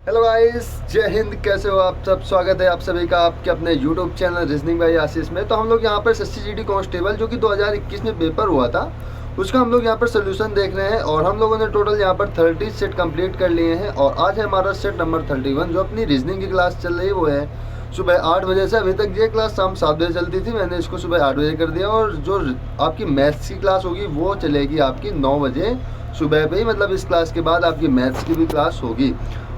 Hello guys, जय हिंद। कैसे हो आप सब? स्वागत है आप सभी का आपके अपने यूट्यूब चैनल रीजनिंग बाय आशीष में। तो हम लोग यहाँ पर SSC कांस्टेबल जो कि 2021 में पेपर हुआ था, उसका हम लोग यहाँ पर सोल्यूशन देख रहे हैं। और हम लोगों ने टोटल यहाँ पर 30 सेट कंप्लीट कर लिए हैं। और आज है हमारा सेट नंबर 31। जो अपनी रीजनिंग की क्लास चल रही है वो है सुबह 8 बजे से। अभी तक ये क्लास शाम 7 बजे चलती थी, मैंने इसको सुबह 8 बजे कर दिया। और जो आपकी मैथ्स की क्लास होगी वो चलेगी आपकी 9 बजे सुबह पे ही, मतलब इस क्लास के बाद आपकी मैथ्स की भी क्लास होगी।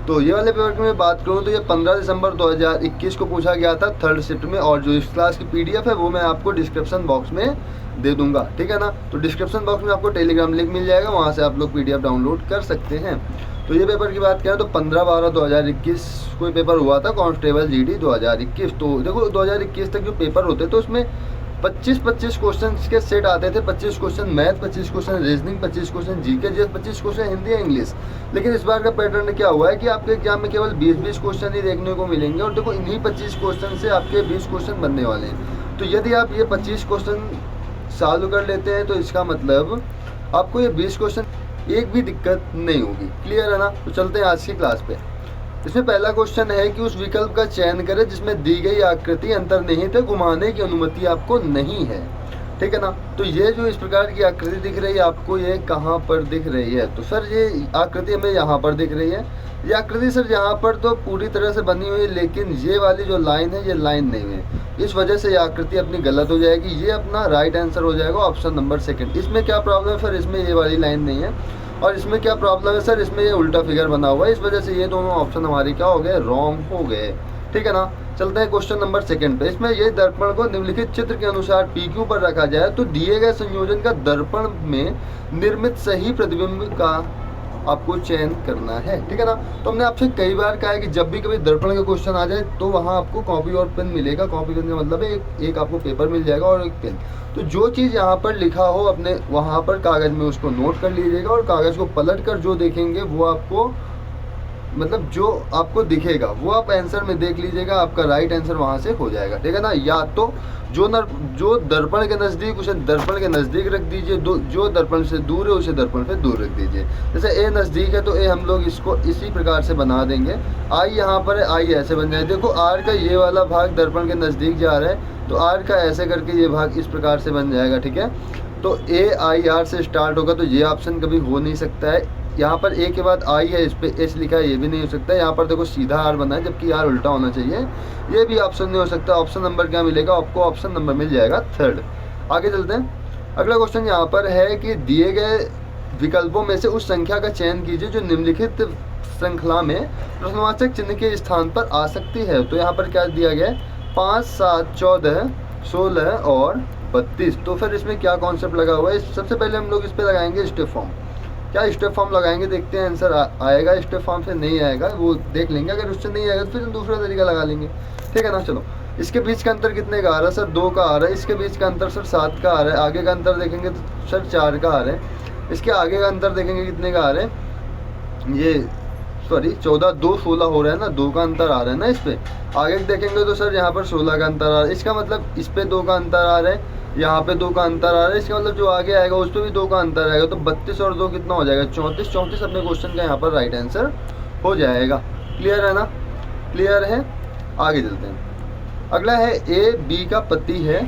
तो ये वाले पेपर की मैं बात करूँ तो ये 15 दिसंबर 2021 को पूछा गया था थर्ड शिफ्ट में। और जो इस क्लास की PDF है वो मैं आपको डिस्क्रिप्शन बॉक्स में दे दूंगा, ठीक है ना। तो डिस्क्रिप्शन बॉक्स में आपको टेलीग्राम लिंक मिल जाएगा, वहाँ से आप लोग PDF डाउनलोड कर सकते हैं। तो ये पेपर की बात करें तो 15/12/2021 कोई पेपर हुआ था, कांस्टेबल GD 2021। तो देखो 2021 तक जो पेपर होते तो उसमें 25-25 क्वेश्चन के सेट आते थे। 25 question math, 25 question reasoning, 25 question GK, 25 question Hindi या इंग्लिश। लेकिन इस बार का पैटर्न क्या हुआ है कि आपके एग्जाम में केवल 20-20 क्वेश्चन ही देखने को मिलेंगे। और देखो इन्हीं 25 क्वेश्चन से आपके 20 क्वेश्चन बनने वाले हैं। तो यदि आप ये 25 क्वेश्चन सॉल्व कर लेते हैं तो इसका मतलब आपको ये 20 क्वेश्चन एक भी दिक्कत नहीं होगी। क्लियर है ना। तो चलते हैं आज की क्लास पे। इसमें पहला क्वेश्चन है कि उस विकल्प का चयन करें जिसमें दी गई आकृति अंतर्निहित है, घुमाने की अनुमति आपको नहीं है, ठीक है ना। तो ये जो इस प्रकार की आकृति दिख रही है आपको, ये कहाँ पर दिख रही है? तो सर ये आकृति हमें यहाँ पर दिख रही है। ये आकृति सर यहाँ पर तो पूरी तरह से बनी हुई है, लेकिन ये वाली जो लाइन है ये लाइन नहीं है। इस वजह से ये आकृति अपनी गलत हो जाएगी। ये अपना राइट आंसर हो जाएगा ऑप्शन नंबर 2। इसमें क्या प्रॉब्लम है सर? इसमें ये वाली लाइन नहीं है। और इसमें क्या प्रॉब्लम है सर? इसमें ये उल्टा फिगर बना हुआ है। इस वजह से ये दोनों ऑप्शन हमारे क्या हो गए? रॉन्ग हो गए, ठीक है ना। चलते हैं क्वेश्चन नंबर 2 पे। इसमें ये दर्पण को निम्नलिखित चित्र के अनुसार PQ पर रखा जाए तो दिए गए संयोजन का दर्पण में निर्मित सही प्रतिबिंब का आपको चयन करना है, ठीक है ना। तो हमने आपसे कई बार कहा है कि जब भी कभी दर्पण का क्वेश्चन आ जाए तो वहाँ आपको कॉपी और पेन मिलेगा। कॉपी पेन का मतलब है एक आपको पेपर मिल जाएगा और एक पेन। तो जो चीज़ यहाँ पर लिखा हो अपने वहाँ पर कागज़ में उसको नोट कर लीजिएगा। और कागज़ को पलट कर जो देखेंगे वो आपको, मतलब जो आपको दिखेगा वो आप आंसर में देख लीजिएगा, आपका राइट आंसर वहाँ से हो जाएगा, ठीक है ना। या तो जो दर्पण के नज़दीक उसे दर्पण के नज़दीक रख दीजिए, जो दर्पण से दूर है उसे दर्पण से दूर रख दीजिए। जैसे A नज़दीक है तो A हम लोग इसको इसी प्रकार से बना देंगे। I यहाँ पर है, I ऐसे बन जाए। देखो R का ये वाला भाग दर्पण के नज़दीक जा रहा है तो R का ऐसे करके ये भाग इस प्रकार से बन जाएगा, ठीक है। तो AIR से स्टार्ट होगा तो ये ऑप्शन कभी हो नहीं सकता है। यहाँ पर A के बाद I है, इस पे S लिखा है, ये भी नहीं हो सकता। यहाँ पर देखो सीधा R बना है जबकि R उल्टा होना चाहिए, ये भी ऑप्शन नहीं हो सकता। ऑप्शन नंबर क्या मिलेगा आपको? ऑप्शन नंबर मिल जाएगा 3। आगे चलते हैं। अगला क्वेश्चन यहाँ पर है कि दिए गए विकल्पों में से उस संख्या का चयन कीजिए जो निम्नलिखित श्रृंखला में प्रश्नवाचक चिन्ह के स्थान पर आ सकती है। तो यहाँ पर क्या दिया गया है? 5, 7, 14, 16 और 32। तो फिर इसमें क्या कॉन्सेप्ट लगा हुआ है? सबसे पहले हम लोग इस पर लगाएंगे स्टेप फॉर्म। क्या स्टेप फॉर्म लगाएंगे, देखते हैं आंसर आएगा स्टेप फॉर्म से, नहीं आएगा वो देख लेंगे। अगर उससे नहीं आएगा तो फिर दूसरा तरीका लगा लेंगे, ठीक है ना। चलो, इसके बीच का अंतर कितने का आ रहा है सर? 2 का आ रहा है। इसके बीच का अंतर सर 7 का आ रहा है। आगे का अंतर देखेंगे तो सर 4 का आ रहा है। इसके आगे का अंतर देखेंगे कितने का आ रहा है? ये सॉरी 14, 2, 16 हो रहा है ना, 2 का अंतर आ रहा है ना इस पे। आगे देखेंगे तो सर यहाँ पर 16 का अंतर आ रहा है। इसका मतलब इस पे 2 का अंतर आ रहा है, यहाँ पे 2 का अंतर आ रहा है। इसका मतलब जो आगे आएगा उस पर भी 2 का अंतर आएगा। तो 32 और 2 कितना हो जाएगा? 34। 34 अपने क्वेश्चन का यहाँ पर राइट आंसर हो जाएगा। क्लियर है ना? क्लियर है। आगे चलते हैं। अगला है AB का पति है।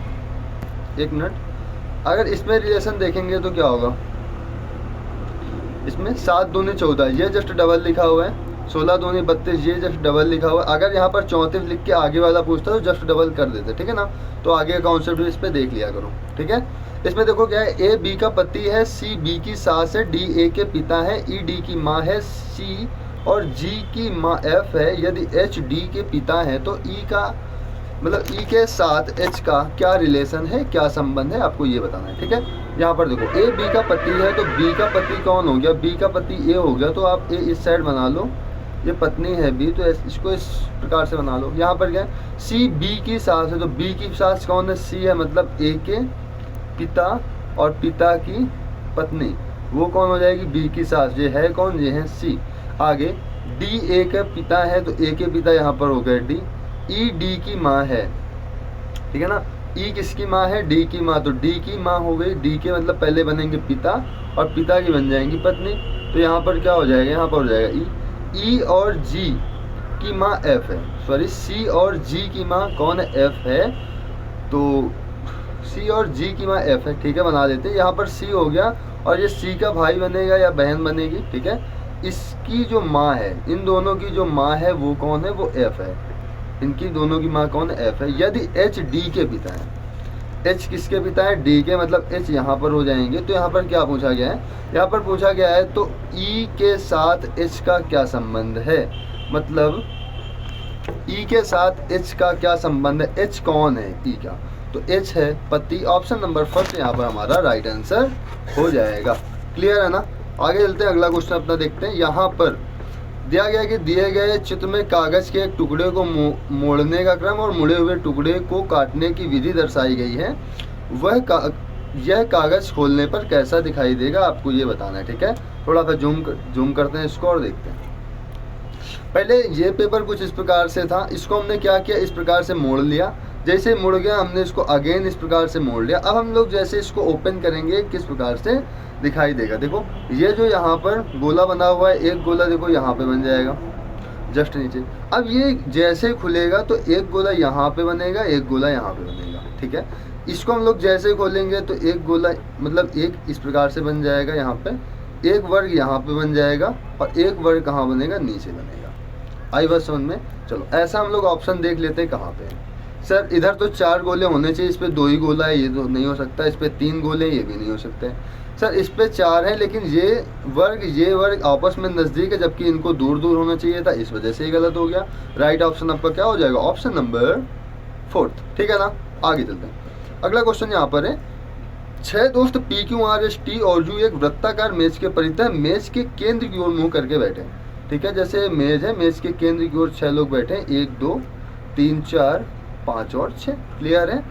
एक मिनट, अगर इसमें रिलेशन देखेंगे तो क्या होगा? इसमें 7 दूनी 14, ये जस्ट डबल लिखा हुआ है। 16 दूनी 32, ये जस्ट डबल लिखा हुआ है। अगर यहाँ पर 34 लिख के आगे वाला पूछता तो जस्ट डबल कर देते, ठीक है ना। तो आगे का कॉन्सेप्ट भी इस पे देख लिया करो, ठीक है। इसमें देखो क्या है? A B का पति है, C B की सास है, D A के पिता है, E D की माँ है, C और G की माँ F है। यदि H D के पिता है तो E का मतलब E के साथ H का क्या रिलेशन है, क्या संबंध है, आपको ये बताना है, ठीक है। यहाँ पर देखो A B का पति है तो B का पति कौन हो गया? B का पति A हो गया। तो आप A इस साइड बना लो, ये पत्नी है B, तो इसको इस प्रकार से बना लो। यहाँ पर क्या है? C B की सास है तो B की सास कौन है? C है, मतलब A के पिता और पिता की पत्नी, वो कौन हो जाएगी? B की सास। ये है कौन? ये है C। आगे D A का पिता है तो A के पिता यहाँ पर हो गए D। E D की माँ है, ठीक है ना। E किसकी माँ है? D की माँ। तो D की माँ हो गई, D के मतलब पहले बनेंगे पिता और पिता की बन जाएंगी पत्नी। तो यहाँ पर क्या हो जाएगा? यहाँ पर हो जाएगा ई और जी की माँ एफ है, सॉरी सी और जी की माँ कौन है, एफ है। तो सी और जी की माँ एफ है, ठीक है, बना देते हैं। यहाँ पर सी हो गया और ये सी का भाई बनेगा या बहन बनेगी, ठीक है। इसकी जो माँ है, इन दोनों की जो माँ है वो कौन है, वो एफ है। इनकी दोनों की माँ कौन है, एफ है। यदि एच डी के पिता है, एच किसके पिता है, डी के, मतलब एच यहाँ पर हो जाएंगे। तो यहाँ पर क्या पूछा गया है, यहाँ पर पूछा गया है तो ई के साथ एच का क्या संबंध है, मतलब ई के साथ एच का क्या संबंध है, एच कौन है ई का, तो एच है पति। ऑप्शन नंबर फर्स्ट यहाँ पर हमारा राइट आंसर हो जाएगा। क्लियर है ना। आगे चलते हैं, अगला क्वेश्चन अपना देखते हैं। यहाँ पर दिया गया कि दिए गए चित्र में कागज के एक टुकड़े को मोड़ने का क्रम और मुड़े हुए टुकड़े को काटने की विधि दर्शाई गई है। यह कागज खोलने पर कैसा दिखाई देगा, आपको ये बताना है, ठीक है। थोड़ा सा जूम करते हैं इसको और देखते हैं। पहले ये पेपर कुछ इस प्रकार से था, इसको हमने क्या किया, इस प्रकार से मोड़ लिया। जैसे मुड़ गया हमने इसको अगेन इस प्रकार से मोड़ लिया। अब हम लोग जैसे इसको ओपन करेंगे किस प्रकार से दिखाई देगा, देखो ये जो यहाँ पर गोला बना हुआ है, एक गोला देखो यहाँ पे बन जाएगा जस्ट नीचे। अब ये जैसे खुलेगा तो एक गोला यहाँ पे बनेगा, एक गोला यहाँ पे बनेगा, ठीक है। इसको हम लोग जैसे खोलेंगे तो एक गोला मतलब एक इस प्रकार से बन जाएगा, यहाँ पे एक वर्ग यहाँ पे बन जाएगा और एक वर्ग कहाँ बनेगा, नीचे बनेगा। आई बात समझ में। चलो ऐसा हम लोग ऑप्शन देख लेते हैं कहाँ पे। सर इधर तो 4 गोले होने चाहिए, इस पे 2 ही गोला है, ये तो नहीं हो सकता। इस पे 3 गोले, ये भी नहीं हो सकते। सर इस पे 4 है, लेकिन ये वर्ग आपस में नज़दीक है, जबकि इनको दूर दूर होना चाहिए था, इस वजह से ये गलत हो गया। राइट ऑप्शन आपका क्या हो जाएगा, ऑप्शन नंबर 4, ठीक है ना। आगे चलते हैं, अगला क्वेश्चन यहाँ पर है। 6 दोस्त P Q R S T और यू एक वृत्ताकार मेज के परितः मेज के केंद्र की ओर मुंह करके बैठे, ठीक है। जैसे मेज है, मेज के केंद्र की ओर 6 लोग बैठे, 1 2 3 4 5 और 6। क्लियर है।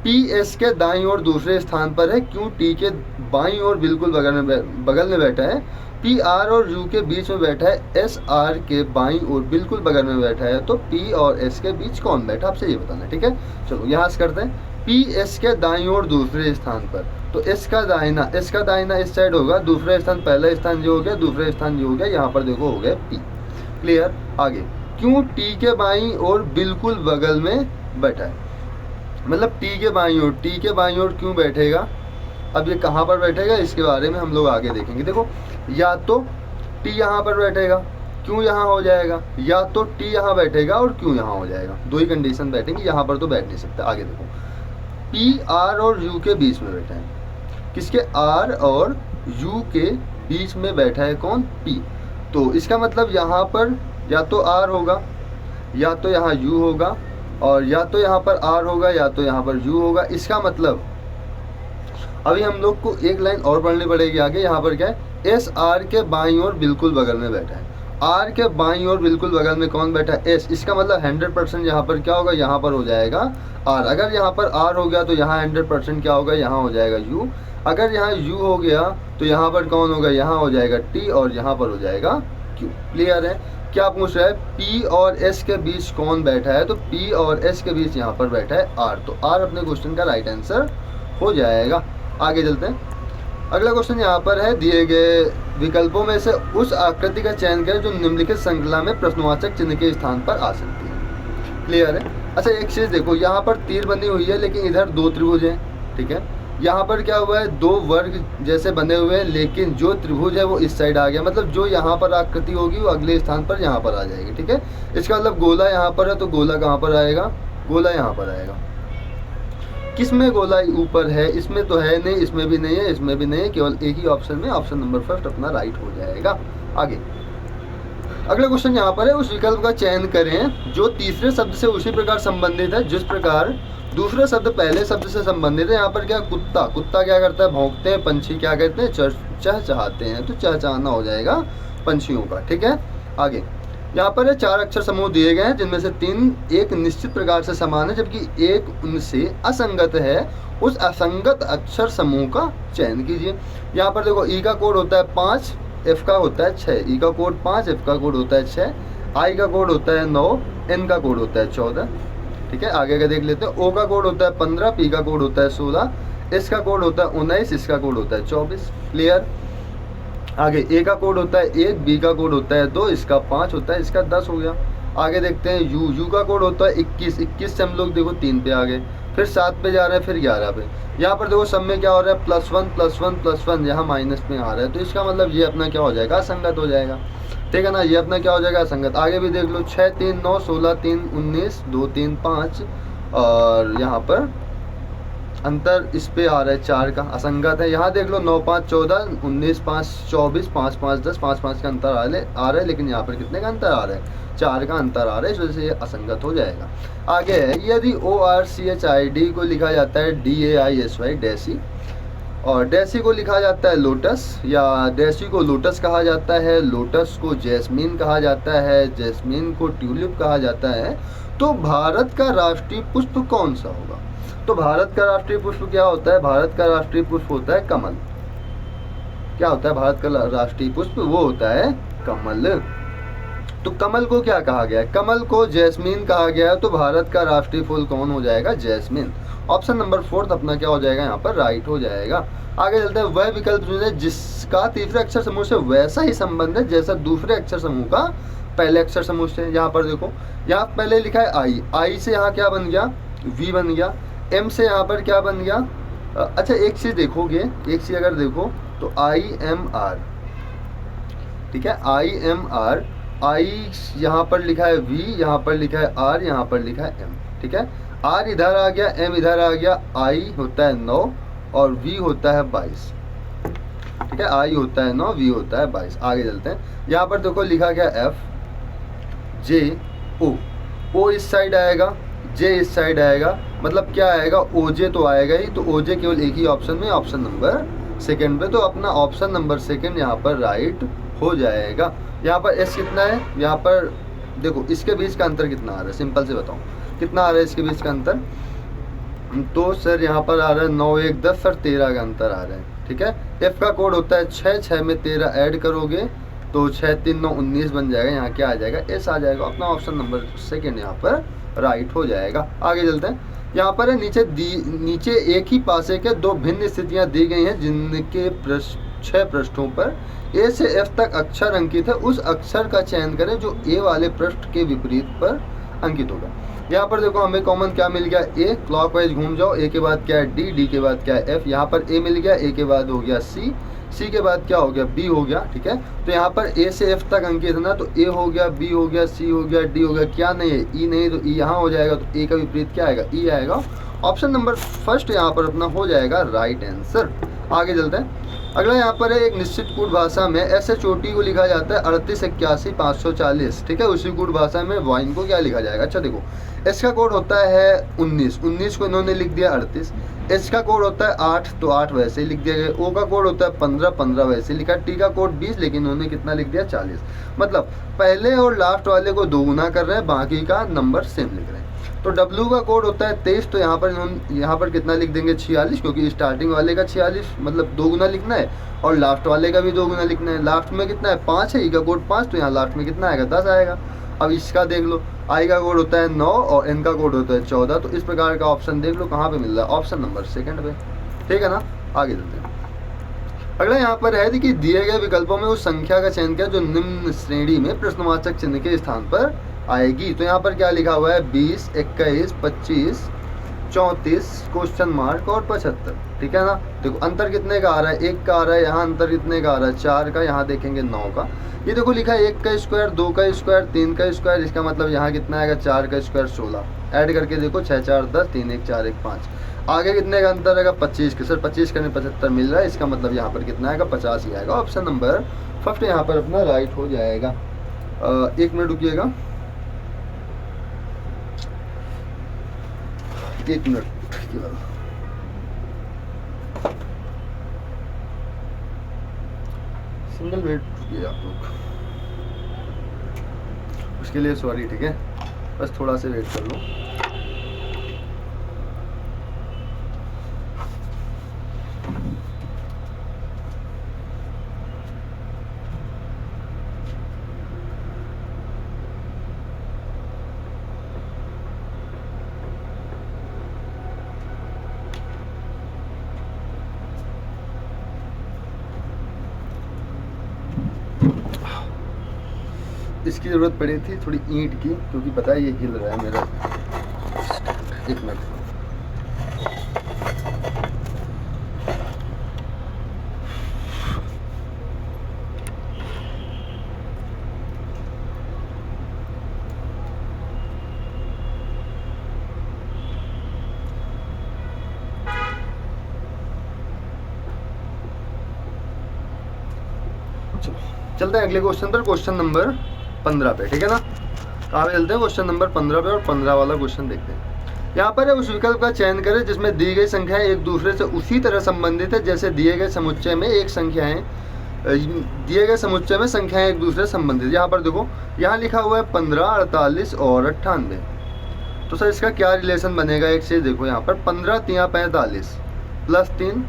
पी एस के दाईं ओर दूसरे स्थान पर है, क्यू टी के बाईं ओर बिल्कुल बगल में बैठा है, पी आर और यू के बीच में बैठा है, एस आर के बाईं ओर बिल्कुल बगल में बैठा है। तो पी और एस के बीच कौन बैठा, आपसे ये बताना है, ठीक है। चलो यहाँ से करते हैं। पी एस के दाईं ओर दूसरे स्थान पर, तो एस का दाहिना इस साइड होगा, दूसरा स्थान पहला स्थान जो हो गया, दूसरा स्थान जो हो गया, यहाँ पर देखो हो गया पी। क्लियर। आगे क्यू टी के बाईं ओर बिल्कुल बगल में बैठा है, मतलब टी के बाईं ओर क्यों बैठेगा। अब ये कहाँ पर बैठेगा इसके बारे में हम लोग आगे देखेंगे। देखो या तो टी यहाँ पर बैठेगा, क्यों यहाँ हो जाएगा, या तो टी यहाँ बैठेगा और क्यों यहाँ हो जाएगा। 2 ही कंडीशन बैठेंगे, यहाँ पर तो बैठ नहीं सकता। आगे देखो पी आर और यू के बीच में बैठा है, किसके, आर और यू के बीच में बैठा है कौन, पी। तो इसका मतलब यहाँ पर या तो आर होगा, या तो यहाँ यू होगा, और या तो यहाँ पर आर होगा, या तो यहाँ पर यू होगा। इसका मतलब अभी हम लोग को एक लाइन और पढ़नी पड़ेगी आगे। यहाँ पर क्या है, एस आर के बाईं ओर बिल्कुल बगल में बैठा है, आर के बाईं ओर बिल्कुल बगल में कौन बैठा है, एस। इसका मतलब 100% यहाँ पर क्या होगा, यहाँ पर हो जाएगा आर। अगर यहाँ पर आर हो गया तो यहाँ 100% क्या होगा, यहाँ हो जाएगा यू। अगर यहाँ यू हो गया तो यहाँ पर कौन होगा, यहाँ हो जाएगा टी और यहाँ पर हो जाएगा क्यू। क्लियर है। क्या पूछ रहा है, पी और एस के बीच कौन बैठा है, तो पी और एस के बीच यहाँ पर बैठा है आर। तो आर अपने क्वेश्चन का राइट आंसर हो जाएगा। आगे चलते हैं, अगला क्वेश्चन यहाँ पर है। दिए गए विकल्पों में से उस आकृति का चयन करें जो निम्नलिखित श्रृंखला में प्रश्नवाचक चिन्ह के स्थान पर आ सकती है। क्लियर है। अच्छा एक चीज़ देखो, यहाँ पर तीर बनी हुई है लेकिन इधर 2 त्रिभुज हैं, ठीक है। यहाँ पर क्या हुआ है, 2 वर्ग जैसे बने हुए हैं, लेकिन जो त्रिभुज है वो इस साइड आ गया, मतलब जो यहाँ पर आकृति होगी वो अगले स्थान पर यहाँ पर आ जाएगी, ठीक है। इसका मतलब गोला यहाँ पर है तो गोला कहाँ पर आएगा, गोला यहाँ पर आएगा। किस में गोला ऊपर है, इसमें तो है नहीं, इसमें भी नहीं है, इसमें भी नहीं है, केवल एक ही ऑप्शन में, ऑप्शन नंबर फर्स्ट अपना राइट हो जाएगा। आगे अगला क्वेश्चन यहाँ पर है, उस विकल्प का चयन करें जो तीसरे शब्द से उसी प्रकार संबंधित है जिस प्रकार दूसरा शब्द पहले शब्द से संबंधित है। यहाँ पर क्या, कुत्ता, कुत्ता क्या करता है, भौंकते हैं। पंछी क्या कहते हैं, चहचहाते हैं, तो चहचहाना हो जाएगा पंछियों का, ठीक है। आगे यहाँ पर 4 अक्षर समूह दिए गए हैं जिनमें से 3 एक निश्चित प्रकार से समान है जबकि एक उनसे असंगत है। उस असंगत अक्षर समूह का चयन कीजिए। यहाँ पर देखो ई का कोड होता है 5, एफ का होता है 6। ई का कोड 5, एफ का कोड होता है 6, आई का कोड होता है 9, एन का कोड होता है 14, ठीक है। आगे का देख लेते हैं। ओ का कोड होता है 15, पी का कोड होता है 16, एस का कोड होता है 19, इसका कोड होता है 24। क्लियर। आगे ए का कोड होता है 1, बी का कोड होता है 2, इसका 5 होता है, इसका 10 हो गया। आगे देखते हैं यू का कोड होता है 21, 21 से हम लोग देखो 3 पे आ गए, फिर 7 पे जा रहे हैं, फिर 11 पे। यहाँ पर देखो सब में क्या हो रहा है, +1 +1 +1, यहाँ माइनस में आ रहा है, तो इसका मतलब ये अपना क्या हो जाएगा, असंगत हो जाएगा, ठीक है ना। ये अपना क्या हो जाएगा, असंगत। आगे भी देख लो 6 3 9 16 3 19 2 3 5, और यहाँ पर अंतर इस पे आ रहा है 4 का, असंगत है। यहाँ देख लो 9 5 14 19 5 24 5 5 10, 5 5 का अंतर आ रहा है, लेकिन यहाँ पर कितने का अंतर आ रहा है, 4 का अंतर आ रहा है, इस वजह से ये असंगत हो जाएगा। आगे है, यदि ORCHID को लिखा जाता है DAISY डेसी, और डेसी को लिखा जाता है लोटस, या डेसी को लोटस कहा जाता है, लोटस को जैस्मीन कहा जाता है, जैस्मीन को ट्यूलिप कहा जाता है, तो भारत का राष्ट्रीय पुष्प कौन सा होगा। तो भारत का राष्ट्रीय पुष्प क्या होता है, भारत का राष्ट्रीय पुष्प होता है कमल। क्या होता है भारत का राष्ट्रीय पुष्प, वो होता है कमल। तो कमल को क्या कहा गया है, कमल को जैस्मीन कहा गया है, तो भारत का राष्ट्रीय फूल कौन हो जाएगा, जैस्मीन। ऑप्शन नंबर 4 अपना क्या हो जाएगा, यहाँ पर राइट हो जाएगा। आगे चलते हैं, वह विकल्प चुने जिसका तीसरे अक्षर समूह से वैसा ही संबंध है जैसा दूसरे अक्षर समूह का पहले अक्षर समूह से। यहाँ पर देखो, यहाँ पहले लिखा है आई से यहाँ क्या बन गया, वी बन गया, एम से यहाँ पर क्या बन गया। अच्छा एक चीज देखोगे, एक चीज अगर देखो तो IMR, ठीक है, IMR, आई यहाँ पर लिखा है V, यहाँ पर लिखा है R, यहाँ पर लिखा है M, ठीक है। R इधर आ गया, M इधर आ गया, I होता है 9 और V होता है 22, ठीक है। I होता है 9, V होता है 22। आगे चलते हैं, यहाँ पर देखो लिखा गया FJO, O इस साइड आएगा, J इस साइड आएगा, मतलब क्या आएगा, OJ तो आएगा ही, तो OJ केवल एक ही ऑप्शन में, ऑप्शन नंबर 2 पे, तो अपना ऑप्शन नंबर 2 यहाँ पर राइट हो जाएगा। यहाँ पर S कितना है, यहाँ पर देखो इसके बीच का अंतर कितना आ रहा है, सिंपल से बताओ कितना आ रहा है इसके बीच का अंतर। तो सर यहाँ पर आ रहा है 9 1 10 और 13 का अंतर आ रहा है, ठीक है। F का कोड होता है 6, 6 में 13 ऐड करोगे तो 6 3 9 19 बन जाएगा, यहाँ क्या आ जाएगा, S आ जाएगा। अपना ऑप्शन नंबर 2 यहाँ पर राइट हो जाएगा। आगे चलते हैं, यहाँ पर है नीचे एक ही पासे के 2 भिन्न स्थितियाँ दी गई हैं जिनके 6 पृष्ठों पर A से F तक अक्षर अंकित है, उस अक्षर का चयन करें जो A वाले पृष्ठ के विपरीत पर अंकित होगा। यहाँ पर देखो हमें कॉमन क्या मिल गया, A, क्लॉकवाइज घूम जाओ, A के बाद क्या है D, D के बाद क्या है F, यहाँ पर A मिल गया, A के बाद हो गया C, C के बाद क्या हो गया, B हो गया, ठीक है। तो यहाँ पर A से F तक अंकित है ना, तो A हो गया, B हो गया, C हो गया, D हो गया, क्या नहीं है, E नहीं, तो E यहाँ हो जाएगा, तो A का विपरीत क्या आएगा, E आएगा। ऑप्शन नंबर 1 यहाँ पर अपना हो जाएगा राइट आंसर। आगे चलते हैं, अगला यहाँ पर है, एक निश्चित कूट भाषा में ऐसे चोटी को लिखा जाता है 38 81 540, ठीक है। उसी कूट भाषा में वाइन को क्या लिखा जाएगा। अच्छा देखो, एस का कोड होता है 19, 19 को इन्होंने लिख दिया 38। एस का कोड होता है 8, तो 8 वैसे ही लिख दिया गया। ओ का कोड होता है 15, 15 वैसे लिखा। टी का कोड 20, लेकिन इन्होंने कितना लिख दिया 40। मतलब पहले और लास्ट वाले को 2 गुना कर रहे हैं, बाकी का नंबर सेम लिख रहे हैं। तो डब्ल्यू का कोड होता है 23, तो यहाँ पर कितना लिख देंगे 46, क्योंकि स्टार्टिंग वाले का 46 मतलब 2 गुना लिखना है, और लास्ट वाले का भी 2 गुना लिखना है। लास्ट में कितना है 5 है, ई का कोड 5, तो यहाँ लास्ट में कितना आएगा 10 आएगा। अब इसका देख लो, आई का कोड होता है 9 और एन का कोड होता है 14, तो इस प्रकार का ऑप्शन देख लो कहाँ पे मिल रहा है, ऑप्शन नंबर 2 पे, ठीक है ना। आगे चलते हैं, अगला यहाँ पर है कि दिए गए विकल्पों में उस संख्या का चयन किया जो निम्न श्रेणी में प्रश्नवाचक चिन्ह के स्थान पर आएगी। तो यहाँ पर क्या लिखा हुआ है 20 21 25 34 क्वेश्चन मार्क और 75, ठीक है ना। देखो अंतर कितने का आ रहा है, 1 का आ रहा है, यहाँ अंतर कितने का आ रहा है 4 का, यहाँ देखेंगे 9 का। ये देखो लिखा है 1 का स्क्वायर 2 का स्क्वायर 3 का स्क्वायर, इसका मतलब यहाँ कितना आएगा 4 का स्क्वायर 16, ऐड करके देखो 6 4 10 3 1 4 1 5। आगे कितने का अंतर आएगा 25 के, सर 25 करने 75 मिल रहा है, इसका मतलब यहाँ पर कितना आएगा 50 ही आएगा। ऑप्शन नंबर 1 यहाँ पर अपना राइट हो जाएगा। 1 मिनट रुकिएगा, 1 मिनट, सिंगल मिनट रुकिए आप लोग, उसके लिए सॉरी, ठीक है, बस थोड़ा सा वेट कर लो। इसकी ज़रूरत पड़ी थी थोड़ी ईंट की, क्योंकि पता है ये हिल रहा है मेरा। एक मिनट। चलते हैं अगले क्वेश्चन पर, क्वेश्चन नंबर 15 पे, ठीक है ना। कहाँ पे चलते हैं, क्वेश्चन नंबर 15 पे, और 15 वाला क्वेश्चन देखते हैं। यहाँ पर उस विकल्प का चयन करें जिसमें दी गई संख्याएं एक दूसरे से उसी तरह संबंधित है जैसे दिए गए समुच्चय में संख्याएं एक दूसरे से संबंधित। यहाँ पर देखो, यहाँ लिखा हुआ है 15, 48 और 98। तो सर इसका क्या रिलेशन बनेगा, एक से देखो। यहाँ पर 15 तिया 45 प्लस 3,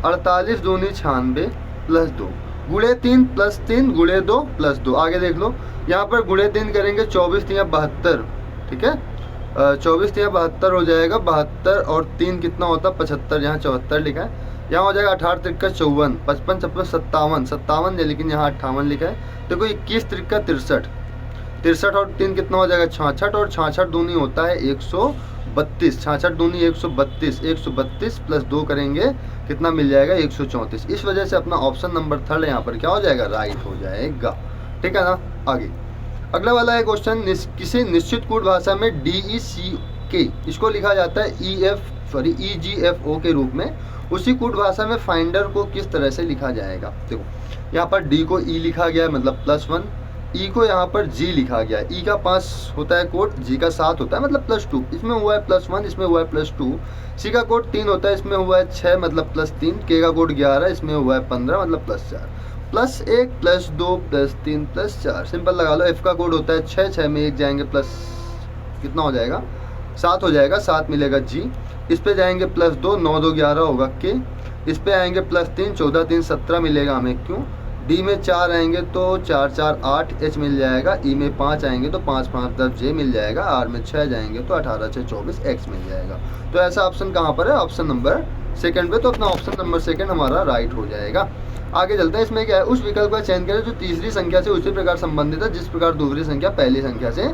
48 दूनी 96 प्लस 2, गुणे 3 प्लस 3 गुणे 2 प्लस 2। आगे देख लो, यहाँ पर गुणे 3 करेंगे 24 तिया 72, ठीक है। 24 तिया 72 हो जाएगा, 72 और 3 कितना होता है 75, यहाँ 74 लिखा है। यहाँ हो जाएगा 18 तिरका 54, 55 56 57 लेकिन यहाँ 58 लिखा है। देखो 21 तिरका 63 और 3 कितना हो जाएगा 66, और 66 दूनी होता है 132, 66 दूनी 132 प्लस 2 करेंगे कितना मिल जाएगा 134। इस वजह से अपना ऑप्शन नंबर 3 यहाँ पर क्या हो जाएगा, राइट हो जाएगा, ठीक है ना। आगे अगला वाला है क्वेश्चन, किसी निश्चित कूट भाषा में DECK इसको लिखा जाता है EGFO के रूप में, उसी कूट भाषा में फाइंडर को किस तरह से लिखा जाएगा। देखो यहाँ पर D को E लिखा गया है मतलब +1, E को यहाँ पर G लिखा गया है। E का 5 होता है कोड, G का 7 होता है मतलब +2, इसमें हुआ है +1, इसमें हुआ है +2। C का कोड 3 होता है, इसमें हुआ है 6 मतलब +3। K का कोड 11, इसमें हुआ है 15 मतलब +4, +1 +2 +3 +4। सिंपल लगा लो। F का कोड होता है 6, 6 में 1 जाएंगे प्लस कितना हो जाएगा 7 हो जाएगा, 7 मिलेगा G। इस पे जाएंगे +2, 9 2 11 होगा K। इस पे आएंगे +3, 14 3 17 मिलेगा हमें Q। D में 4 आएंगे तो 4 4 8 H मिल जाएगा। E में 5 आएंगे तो 5 5 10 J मिल जाएगा। R में 6 जाएंगे तो 18 6 24 X मिल जाएगा। तो ऐसा ऑप्शन कहाँ पर है, ऑप्शन नंबर 2 पे। तो अपना ऑप्शन नंबर 2 हमारा राइट हो जाएगा। आगे चलते हैं। इसमें क्या है, उस विकल्प का चयन करें जो तीसरी संख्या से उसी प्रकार संबंधित है जिस प्रकार दूसरी संख्या पहली संख्या से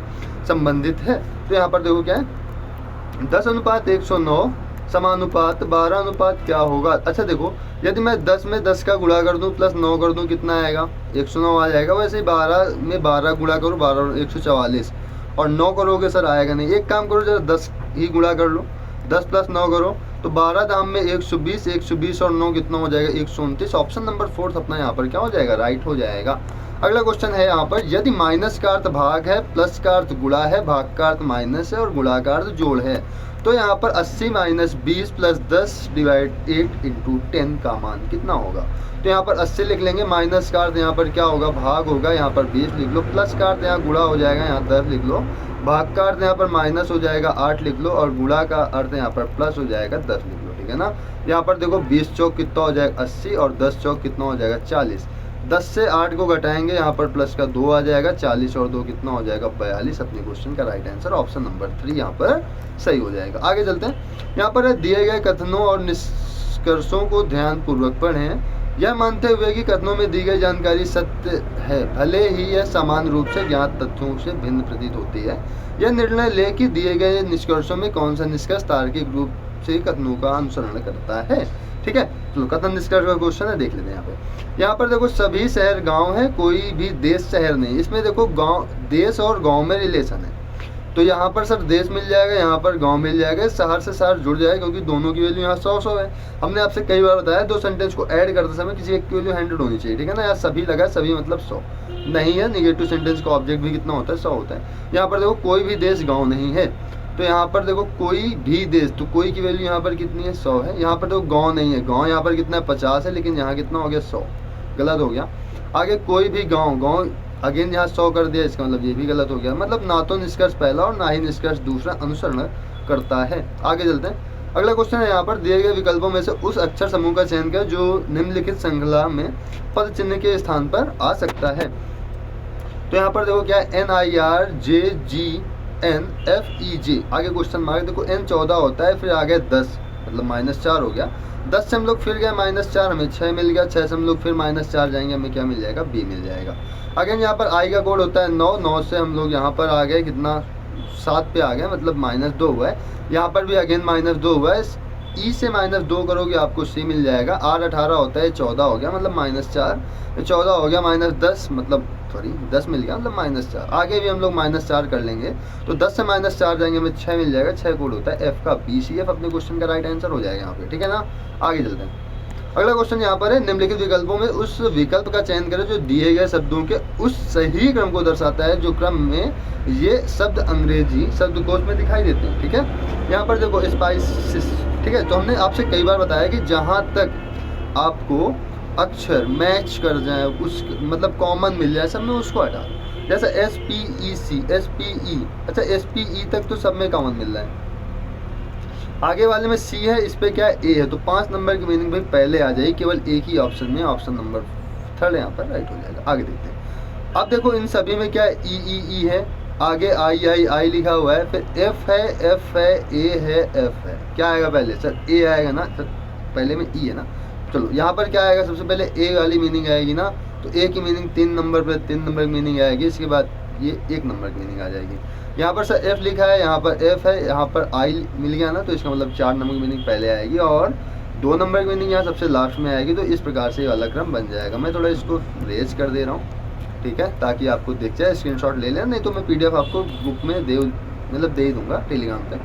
संबंधित है। तो यहाँ पर देखो क्या है, 10:109 समानुपात 12 क्या होगा। अच्छा देखो, यदि मैं 10 में 10 का गुणा कर दूं प्लस 9 कर दूं कितना आएगा 109 आ जाएगा। वैसे ही 12 में 12 गुणा करो 12 144, और 9 करोगे सर आएगा नहीं। एक काम करो जरा 10 ही गुणा कर लो, 10 + 9 करो तो 12 दाम में 120 और 9 कितना हो जाएगा 129। ऑप्शन नंबर 4 अपना यहाँ पर क्या हो जाएगा, राइट हो जाएगा। अगला क्वेश्चन है यहाँ पर, यदि माइनस का अर्थ भाग है, प्लस का अर्थ गुणा है, भाग का अर्थ माइनस है और गुणा का अर्थ जोड़ है, तो यहाँ पर 80 - 20 + 10 / 8 × 10 का मान कितना होगा। तो यहाँ पर 80 लिख लेंगे, माइनस का अर्थ यहाँ पर क्या होगा भाग होगा, यहाँ पर 20 लिख लो, प्लस का अर्थ यहाँ गुणा हो जाएगा, यहाँ 10 लिख लो, भाग का अर्थ यहाँ पर माइनस हो जाएगा 8 लिख लो, और गुणा का अर्थ यहाँ पर प्लस हो जाएगा 10 लिख लो, ठीक है ना। यहाँ पर देखो 20 चौक कितना हो जाएगा 80 और 10 चौक कितना हो जाएगा 40। 10 से 8 को घटाएंगे, यहाँ पर प्लस का 2 आ जाएगा, 40 और 2 कितना हो जाएगा 42। अपने क्वेश्चन का राइट आंसर ऑप्शन नंबर 3 यहाँ पर सही हो जाएगा। आगे चलते हैं। यहाँ पर दिए गए कथनों और निष्कर्षों को ध्यानपूर्वक पढ़ें। यह मानते हुए कि कथनों में दी गई जानकारी सत्य है, भले ही यह समान रूप से ज्ञात तथ्यों से भिन्न प्रतीत होती है, यह निर्णय ले कि दिए गए निष्कर्षों में कौन सा निष्कर्ष तार्किक रूप से कथनों का अनुसरण करता है। ठीक है, तो कथन निष्कर्ष का क्वेश्चन है, देख लेते हैं। यहाँ पर देखो सभी शहर गांव है, कोई भी देश शहर नहीं। इसमें देखो गांव, देश और गांव में रिलेशन है, तो यहाँ पर सर देश मिल जाएगा, यहाँ पर गांव मिल जाएगा, शहर से शहर जुड़ जाएगा क्योंकि दोनों की वैल्यू यहाँ 100 है। हमने आपसे कई बार बताया दो सेंटेंस को ऐड करते समय किसी एक की वैल्यू 100 होनी चाहिए, ठीक है ना। यहाँ सभी लगा, सभी मतलब 100 नहीं है। निगेटिव सेंटेंस का ऑब्जेक्ट भी कितना होता है 100 होता है। यहाँ पर देखो कोई भी देश गाँव नहीं है, तो यहाँ पर देखो कोई भी देश, तो कोई की वैल्यू यहाँ पर कितनी है 100 है। यहाँ पर देखो गाँव नहीं है, गाँव यहाँ पर कितना है 50 है, लेकिन यहाँ कितना हो गया 100, गलत हो गया। आगे कोई भी गाँव, गाँव अगेन यहाँ 100 कर दिया, इसका मतलब ये भी गलत हो गया। मतलब ना तो निष्कर्ष पहला और ना ही निष्कर्ष दूसरा अनुसरण करता है। आगे चलते हैं। अगला क्वेश्चन है यहाँ पर, दिए गए विकल्पों में से उस अक्षर समूह का चयन करें जो निम्नलिखित श्रृंखला में पद चिन्ह के स्थान पर आ सकता है। तो यहाँ पर देखो क्या है, NIRJGNFEJ। आगे क्वेश्चन मार्क देखो, N 14 होता है, फिर आगे 10, मतलब -4 हो गया। 10 से हम लोग फिर गए -4, हमें 6 मिल गया। 6 से हम लोग फिर -4 जाएंगे, हमें क्या मिल जाएगा, B मिल जाएगा। अगेन यहाँ पर I का कोड होता है 9, 9 से हम लोग यहाँ पर आ गए कितना, 7 पे आ गए, मतलब -2 हुआ है। यहाँ पर भी अगेन -2 हुआ है। E से -2 करोगे आपको C मिल जाएगा। R 18 होता है, 14 हो गया, मतलब -4, 14 हो गया, -10 मतलब सॉरी 10 मिल गया, मतलब -4। आगे भी हम लोग -4 कर लेंगे, तो 10 से -4 जाएंगे, हमें 6 मिल जाएगा। 6 कोड होता है F का। BCF अपने क्वेश्चन का राइट आंसर हो जाएगा यहाँ पे, ठीक है ना। आगे चलते हैं। अगला क्वेश्चन यहाँ पर है, निम्नलिखित विकल्पों में उस विकल्प का चयन करें जो दिए गए शब्दों के उस सही क्रम को दर्शाता है जो क्रम में ये शब्द अंग्रेजी शब्दकोश में दिखाई देते हैं, ठीक है। यहाँ पर देखो स्पाइसिस, ठीक है। तो हमने आपसे कई बार बताया कि जहाँ तक आपको अक्षर मैच कर जाए, उस मतलब कॉमन मिल जाए सब में, उसको हटा। जैसे SPEC, SPE, अच्छा SPE तक तो सब में कॉमन मिल रहा है। आगे वाले में C है, इस पे क्या है, A है, तो 5 नंबर की मीनिंग भाई पहले आ जाएगी, केवल एक ही ऑप्शन में, ऑप्शन नंबर 3 यहाँ पर राइट हो जाएगा। आगे देखते हैं। अब देखो इन सभी में क्या है, E है, आगे I लिखा हुआ है, फिर F है, F है, A है, F है। क्या आएगा पहले, सर A आएगा ना सर, पहले में E है ना। चलो यहाँ पर क्या आएगा, सबसे पहले A वाली मीनिंग आएगी ना, तो A की मीनिंग 3 नंबर पर 3 नंबर की मीनिंग आएगी, इसके बाद ये 1 नंबर की मीनिंग आ जाएगी। यहाँ पर सर F लिखा है, यहाँ पर F है, यहाँ पर I मिल गया ना, तो इसका मतलब 4 नंबर की मीनिंग पहले आएगी और 2 नंबर की मीनिंग यहाँ सबसे लास्ट में आएगी। तो इस प्रकार से ये वाला क्रम बन जाएगा। मैं थोड़ा इसको रेज कर दे रहा हूँ, ठीक है, ताकि आपको दिख जाए। स्क्रीनशॉट ले लें, नहीं तो मैं PDF आपको बुक में दे ही दूंगा टेलीग्राम पे।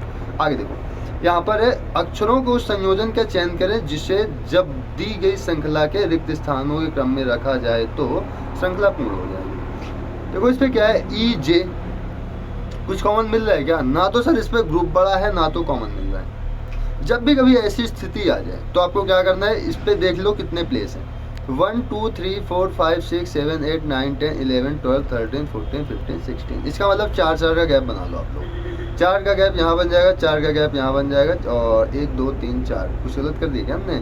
आगे देखो, यहाँ पर है, अक्षरों को उस संयोजन का चयन करें जिसे जब दी गई श्रृंखला के रिक्त स्थानों के क्रम में रखा जाए तो श्रृंखला पूर्ण हो जाएगी। देखो इस पे क्या है, EJ, कुछ कॉमन मिल रहा है क्या, ना तो सर इस पे ग्रुप बड़ा है, ना तो कॉमन मिल रहा है। जब भी कभी ऐसी स्थिति आ जाए तो आपको क्या करना है, इस पे देख लो कितने प्लेस हैं, 1 2 3 4 5 6 7 8 9 10 11 12 13 14 15 16। इसका मतलब 4 का गैप बना लो आप लोग। 4 का गैप यहाँ बन जाएगा, 4 का गैप यहाँ बन जाएगा, और 1 2 3 4, कुछ गलत कर दिया क्या हमने,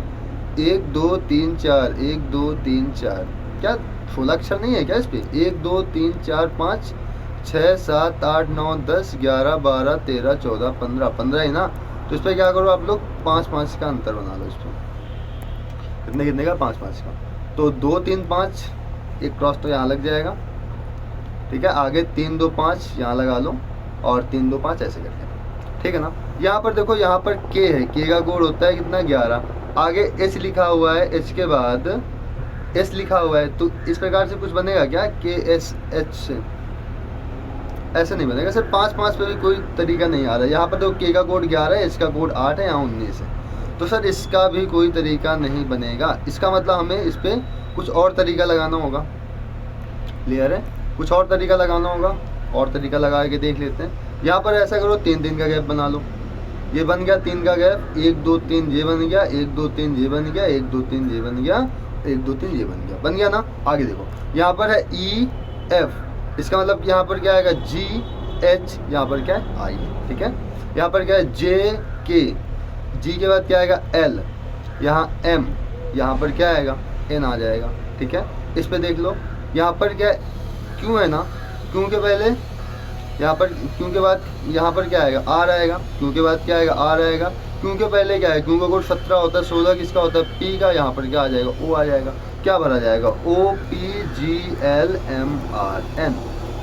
1 2 3 4, 1 2 3 4, क्या 16 अक्षर नहीं है क्या इस पे, 1 2 3 4 5 6 7 8 9 10 11 12 13 14 15, 15 ही ना। तो इस पर क्या करो आप लोग, 5 5 का अंतर बना लो। इस पर कितने कितने का, 5 5 का, तो 2 3 5, एक क्रॉस तो यहाँ लग जाएगा, ठीक है। आगे 3 2 5 यहाँ लगा लो, और 3 2 5 ऐसे करके, ठीक है ना। यहाँ पर देखो, यहाँ पर K है, K का कोड होता है कितना, 11। आगे H लिखा हुआ है, H के बाद S लिखा हुआ है, तो इस प्रकार से कुछ बनेगा क्या, KSH से ऐसे नहीं बनेगा सर। 5 5 पे भी कोई तरीका नहीं आ रहा है। यहाँ पर देखो K का कोड 11 है, H का कोड 8 है, यहाँ 19 है, तो सर इसका भी कोई तरीका नहीं बनेगा। इसका मतलब हमें इस पर कुछ और तरीका लगाना होगा। क्लियर है, कुछ और तरीका लगाना होगा, और तरीका लगा के देख लेते हैं। यहाँ पर ऐसा करो, 3 3 का गैप बना लो, ये बन गया 3 का गैप, 1 2 3 ये बन गया, 1 2 3 ये बन गया, 1 2 3 ये बन गया, 1 2 3 ये बन गया ना। आगे देखो, यहाँ पर है EF, इसका मतलब यहाँ पर क्या आएगा, GH, यहाँ पर क्या है, I, ठीक है। यहाँ पर क्या है, JK, G के बाद क्या आएगा, L, यहाँ M, यहाँ पर क्या आएगा, N आ जाएगा, ठीक है। इस पे देख लो, यहाँ पर क्या है, Q है ना, Q के पहले यहाँ पर, Q के बाद यहाँ पर क्या आएगा, R आएगा, Q के बाद क्या आएगा, R आएगा, Q के पहले क्या है, Q का कोड 17 होता है, 16 किसका होता है, P का, यहाँ पर क्या आ जाएगा, O आ जाएगा। क्या भरा जाएगा, OPGLMRN।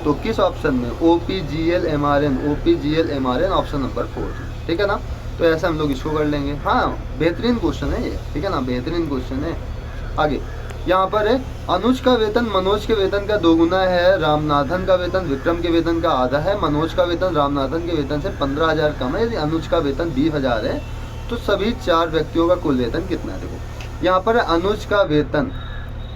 तो किस ऑप्शन में, OPGLMRN, OPGLMRN ऑप्शन नंबर 4, ठीक है ना। तो ऐसा हम लोग इसको कर लेंगे। हाँ, बेहतरीन क्वेश्चन है ये, ठीक है ना, बेहतरीन क्वेश्चन है। आगे यहाँ पर है, अनुज का वेतन मनोज के वेतन का 2 गुना है, रामनाथन का वेतन विक्रम के वेतन का आधा है, मनोज का वेतन रामनाथन के वेतन से 15,000 कम है। यदि अनुज का वेतन 20,000 है तो सभी 4 व्यक्तियों का कुल वेतन कितना है। देखो यहाँ पर है, अनुज का वेतन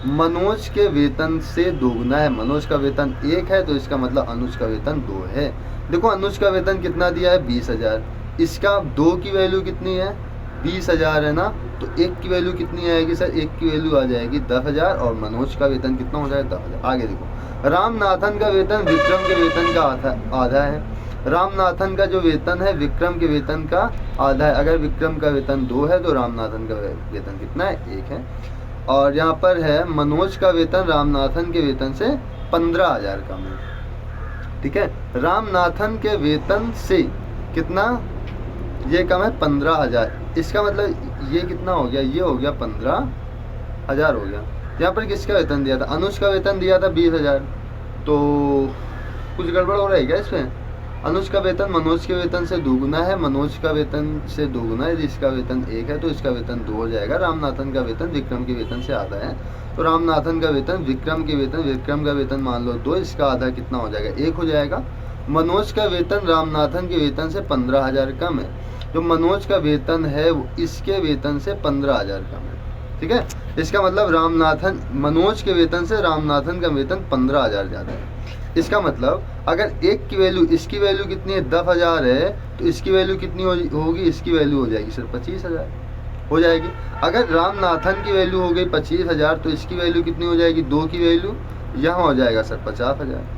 मनोज के वेतन से 2 गुना है। मनोज का वेतन 1 है, तो इसका मतलब अनुज का वेतन 2 है। देखो अनुज का वेतन कितना दिया है, 20,000, इसका 2 की वैल्यू कितनी है, 20,000 है ना, तो 1 की वैल्यू कितनी आएगी सर, 1 की वैल्यू आ जाएगी 10,000, और मनोज का वेतन कितना हो जाएगा, 10,000। आगे देखो, रामनाथन का वेतन विक्रम के वेतन का आधा है। रामनाथन का जो वेतन है विक्रम के वेतन का आधा है। अगर विक्रम का वेतन 2 है तो रामनाथन का वेतन कितना है, 1 है। और यहाँ पर है, मनोज का वेतन रामनाथन के वेतन से 15,000 कम है, ठीक है। रामनाथन के वेतन से कितना, ये कम है 15,000। इसका मतलब ये कितना हो गया, ये हो गया 15,000 हो गया। यहाँ पर किसका वेतन दिया था, अनुज का वेतन दिया था 20,000। तो कुछ गड़बड़ हो रहा है क्या इसमें। अनुज का वेतन मनोज के वेतन से दुगुना है, मनोज का वेतन से दुगुना है, इसका वेतन 1 है तो इसका वेतन 2 हो जाएगा। रामनाथन का वेतन विक्रम के वेतन से आधा है, तो रामनाथन का वेतन विक्रम के वेतन, विक्रम का वेतन मान लो 2, इसका आधा कितना हो जाएगा, 1 हो जाएगा। मनोज का वेतन रामनाथन के वेतन से 15,000 कम है, जो मनोज का वेतन है वो इसके वेतन से 15,000 कम है। ठीक है, इसका मतलब रामनाथन, मनोज के वेतन से रामनाथन का वेतन 15,000 ज़्यादा है। इसका मतलब अगर एक की वैल्यू, इसकी वैल्यू कितनी है 10,000 है, तो इसकी वैल्यू कितनी होगी, इसकी वैल्यू हो जाएगी सिर्फ 25,000 हो जाएगी। अगर रामनाथन की वैल्यू हो गई 25,000 तो इसकी वैल्यू कितनी हो जाएगी, 2 की वैल्यू यहाँ हो जाएगा सर 50,000।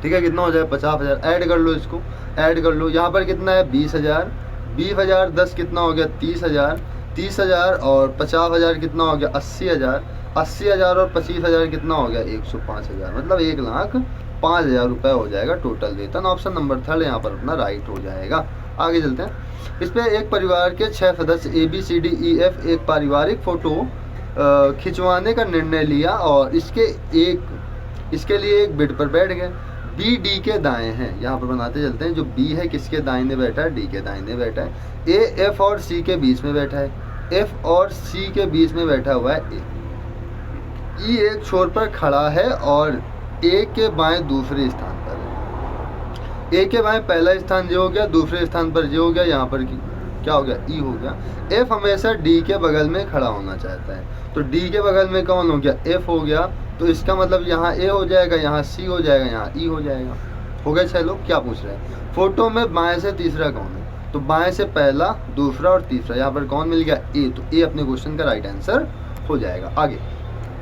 ठीक है, कितना हो जाएगा 50,000। ऐड कर लो, इसको ऐड कर लो। यहाँ पर कितना है 20,000, 20,000 10 कितना हो गया 30,000, 30,000 और 50,000 कितना हो गया 80,000, 80,000 और 25,000 कितना हो गया 105,000, मतलब 1,05,000 रुपये हो जाएगा टोटल वेतन। ऑप्शन नंबर 3 यहाँ पर अपना राइट हो जाएगा। आगे चलते हैं। इस पर एक परिवार के 6 सदस्य ABCDEF एक पारिवारिक फोटो खिंचवाने का निर्णय लिया और इसके लिए एक बेड पर बैठ गए। B D के दाएं हैं, यहाँ पर बनाते चलते हैं। जो B है किसके दाहिने बैठा है, D के दाहिने बैठा है। A F और C के बीच में बैठा है, F और C के बीच में बैठा हुआ है A। E एक छोर पर खड़ा है और A के बाएं दूसरे स्थान पर है। A के बाएं पहला स्थान जो हो गया, दूसरे स्थान पर जो हो गया, यहाँ पर क्या हो गया E हो गया। F हमेशा D के बगल में खड़ा होना चाहता है, तो D के बगल में कौन हो गया, F हो गया। तो इसका मतलब यहाँ A हो जाएगा, यहाँ C हो जाएगा, यहाँ E हो जाएगा। हो गए 6 लोग। क्या पूछ रहे हैं, फोटो में बाएं से तीसरा कौन है, तो बाएं से पहला, दूसरा और तीसरा। यहाँ पर कौन मिल गया A, तो A अपने क्वेश्चन का राइट आंसर हो जाएगा। आगे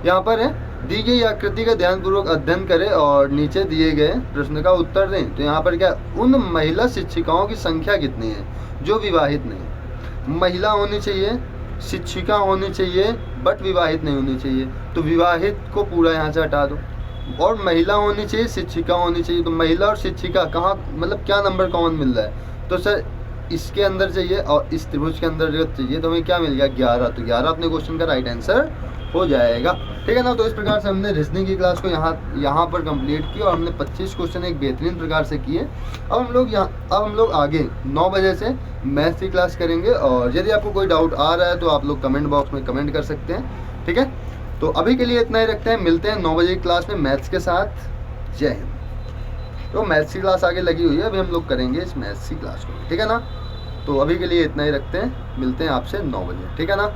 यहाँ पर है, दी गई आकृति का ध्यानपूर्वक अध्ययन करें और नीचे दिए गए प्रश्न का उत्तर दें। तो यहाँ पर क्या, उन महिला शिक्षिकाओं की संख्या कितनी है जो विवाहित नहीं। महिला होनी चाहिए, शिक्षिका होनी चाहिए, बट विवाहित नहीं होनी चाहिए। तो विवाहित को पूरा यहाँ से हटा दो, और महिला होनी चाहिए, शिक्षिका होनी चाहिए। तो महिला और शिक्षिका कहाँ, मतलब क्या नंबर कॉमन मिल रहा है, तो सर इसके अंदर चाहिए और इस त्रिभुज के अंदर जो चाहिए। तो हमें क्या मिल गया 11, तो 11 अपने क्वेश्चन का राइट आंसर हो जाएगा। ठीक है ना। तो इस प्रकार से हमने रीजनिंग की क्लास को यहाँ पर कंप्लीट की और हमने 25 क्वेश्चन एक बेहतरीन प्रकार से किए। अब हम लोग आगे 9 बजे से मैथ्स की क्लास करेंगे, और यदि आपको कोई डाउट आ रहा है तो आप लोग कमेंट बॉक्स में कमेंट कर सकते हैं। ठीक है, तो अभी के लिए इतना ही रखते हैं, मिलते हैं 9 बजे की क्लास में मैथ्स के साथ। जय हिंद। तो मैथ्स की क्लास आगे लगी हुई है, अभी हम लोग करेंगे इस मैथ्स की क्लास को। ठीक है ना, तो अभी के लिए इतना ही रखते हैं, मिलते हैं आपसे 9 बजे। ठीक है ना।